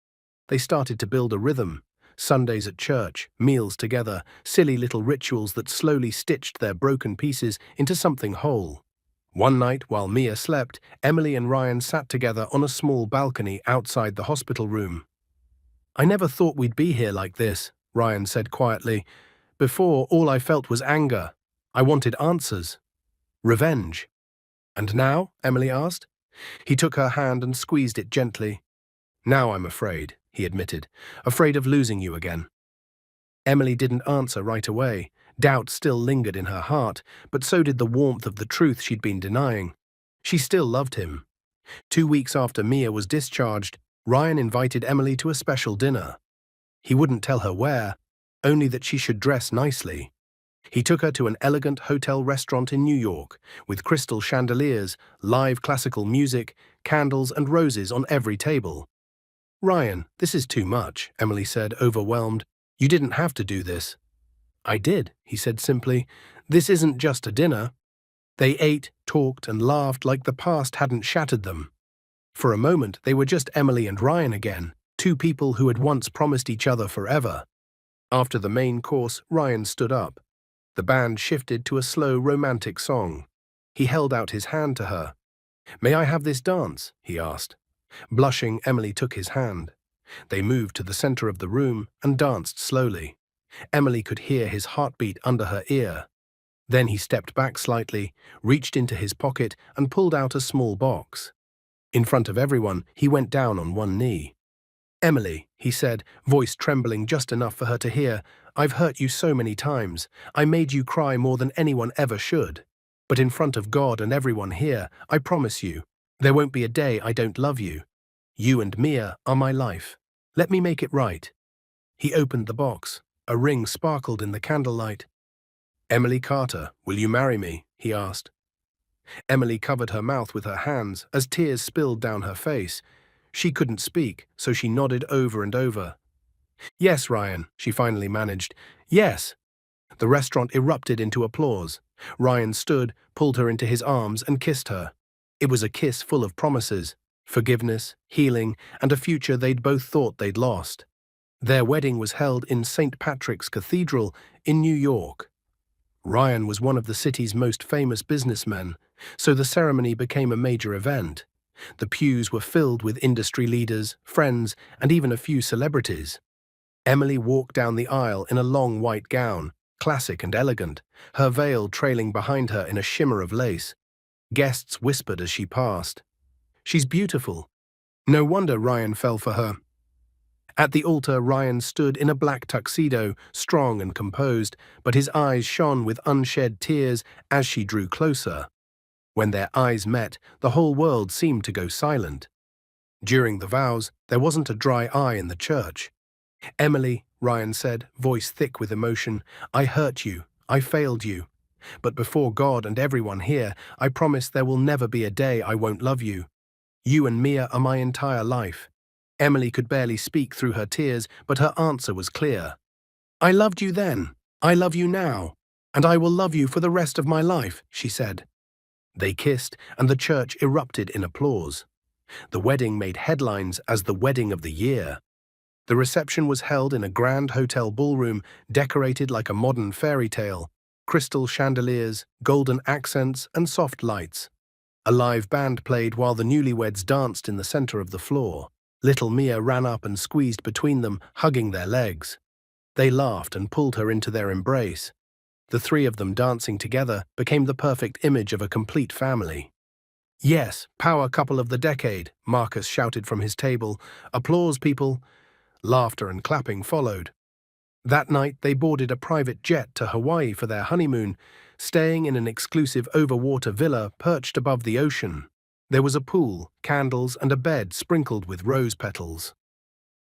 They started to build a rhythm. Sundays at church, meals together, silly little rituals that slowly stitched their broken pieces into something whole. One night, while Mia slept, Emily and Ryan sat together on a small balcony outside the hospital room. "I never thought we'd be here like this," Ryan said quietly. "Before, all I felt was anger. I wanted answers. Revenge." "And now?" Emily asked. He took her hand and squeezed it gently. "Now I'm afraid," he admitted. "Afraid of losing you again." Emily didn't answer right away. Doubt still lingered in her heart, but so did the warmth of the truth she'd been denying. She still loved him. 2 weeks after Mia was discharged, Ryan invited Emily to a special dinner. He wouldn't tell her where, only that she should dress nicely. He took her to an elegant hotel restaurant in New York, with crystal chandeliers, live classical music, candles and roses on every table. "Ryan, this is too much," Emily said, overwhelmed. "You didn't have to do this." "I did," he said simply. "This isn't just a dinner." They ate, talked, and laughed like the past hadn't shattered them. For a moment, they were just Emily and Ryan again, two people who had once promised each other forever. After the main course, Ryan stood up. The band shifted to a slow, romantic song. He held out his hand to her. "May I have this dance?" he asked. Blushing, Emily took his hand. They moved to the center of the room and danced slowly. Emily could hear his heartbeat under her ear. Then he stepped back slightly, reached into his pocket, and pulled out a small box. In front of everyone, he went down on one knee. "Emily," he said, voice trembling just enough for her to hear, "I've hurt you so many times. I made you cry more than anyone ever should. But in front of God and everyone here, I promise you, there won't be a day I don't love you. You and Mia are my life. Let me make it right." He opened the box. A ring sparkled in the candlelight. "Emily Carter, will you marry me?" he asked. Emily covered her mouth with her hands as tears spilled down her face. She couldn't speak, so she nodded over and over. "Yes, Ryan," she finally managed. "Yes." The restaurant erupted into applause. Ryan stood, pulled her into his arms, and kissed her. It was a kiss full of promises, forgiveness, healing, and a future they'd both thought they'd lost. Their wedding was held in St. Patrick's Cathedral in New York. Ryan was one of the city's most famous businessmen, so the ceremony became a major event. The pews were filled with industry leaders, friends, and even a few celebrities. Emily walked down the aisle in a long white gown, classic and elegant, her veil trailing behind her in a shimmer of lace. Guests whispered as she passed. "She's beautiful." No wonder Ryan fell for her. At the altar, Ryan stood in a black tuxedo, strong and composed, but his eyes shone with unshed tears as she drew closer. When their eyes met, the whole world seemed to go silent. During the vows, there wasn't a dry eye in the church. "Emily," Ryan said, voice thick with emotion, "I hurt you. I failed you. But before God and everyone here, I promise there will never be a day I won't love you. You and Mia are my entire life." Emily could barely speak through her tears, but her answer was clear. "I loved you then. I love you now. And I will love you for the rest of my life," she said. They kissed, and the church erupted in applause. The wedding made headlines as the wedding of the year. The reception was held in a grand hotel ballroom decorated like a modern fairy tale, crystal chandeliers, golden accents, and soft lights. A live band played while the newlyweds danced in the center of the floor. Little Mia ran up and squeezed between them, hugging their legs. They laughed and pulled her into their embrace. The three of them dancing together became the perfect image of a complete family. "Yes, power couple of the decade," Marcus shouted from his table. "Applause, people." Laughter and clapping followed. That night, they boarded a private jet to Hawaii for their honeymoon, staying in an exclusive overwater villa perched above the ocean. There was a pool, candles, and a bed sprinkled with rose petals.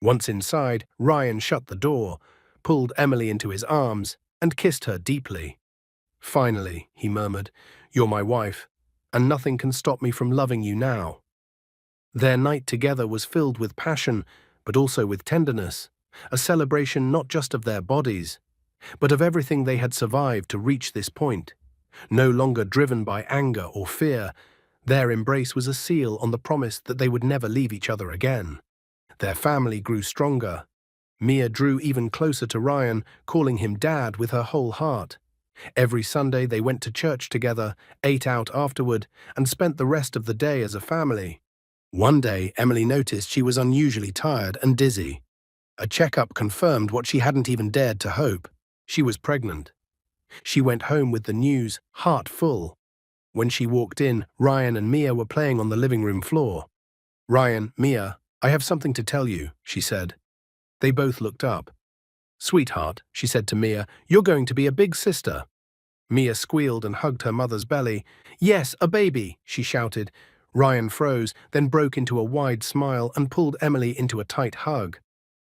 Once inside, Ryan shut the door, pulled Emily into his arms, and kissed her deeply. "Finally," he murmured, "you're my wife, and nothing can stop me from loving you now." Their night together was filled with passion, but also with tenderness, a celebration not just of their bodies, but of everything they had survived to reach this point. No longer driven by anger or fear, their embrace was a seal on the promise that they would never leave each other again. Their family grew stronger. Mia drew even closer to Ryan, calling him Dad with her whole heart. Every Sunday they went to church together, ate out afterward, and spent the rest of the day as a family. One day, Emily noticed she was unusually tired and dizzy. A checkup confirmed what she hadn't even dared to hope. She was pregnant. She went home with the news, heart full. When she walked in, Ryan and Mia were playing on the living room floor. "Ryan, Mia, I have something to tell you," she said. They both looked up. "Sweetheart," she said to Mia, "you're going to be a big sister." Mia squealed and hugged her mother's belly. "Yes, a baby," she shouted. Ryan froze, then broke into a wide smile and pulled Emily into a tight hug.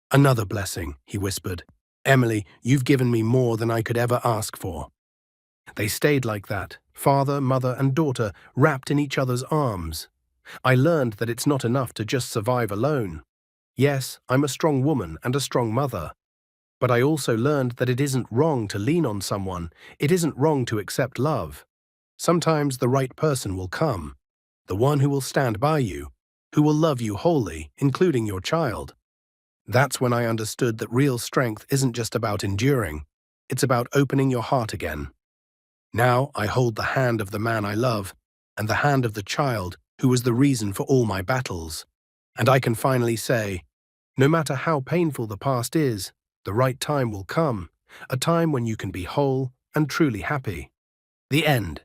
"Another blessing," he whispered. "Emily, you've given me more than I could ever ask for." They stayed like that, father, mother, and daughter, wrapped in each other's arms. I learned that it's not enough to just survive alone. Yes, I'm a strong woman and a strong mother. But I also learned that it isn't wrong to lean on someone. It isn't wrong to accept love. Sometimes the right person will come, the one who will stand by you, who will love you wholly, including your child. That's when I understood that real strength isn't just about enduring. It's about opening your heart again. Now I hold the hand of the man I love and the hand of the child who was the reason for all my battles. And I can finally say, no matter how painful the past is, the right time will come, a time when you can be whole and truly happy. The end.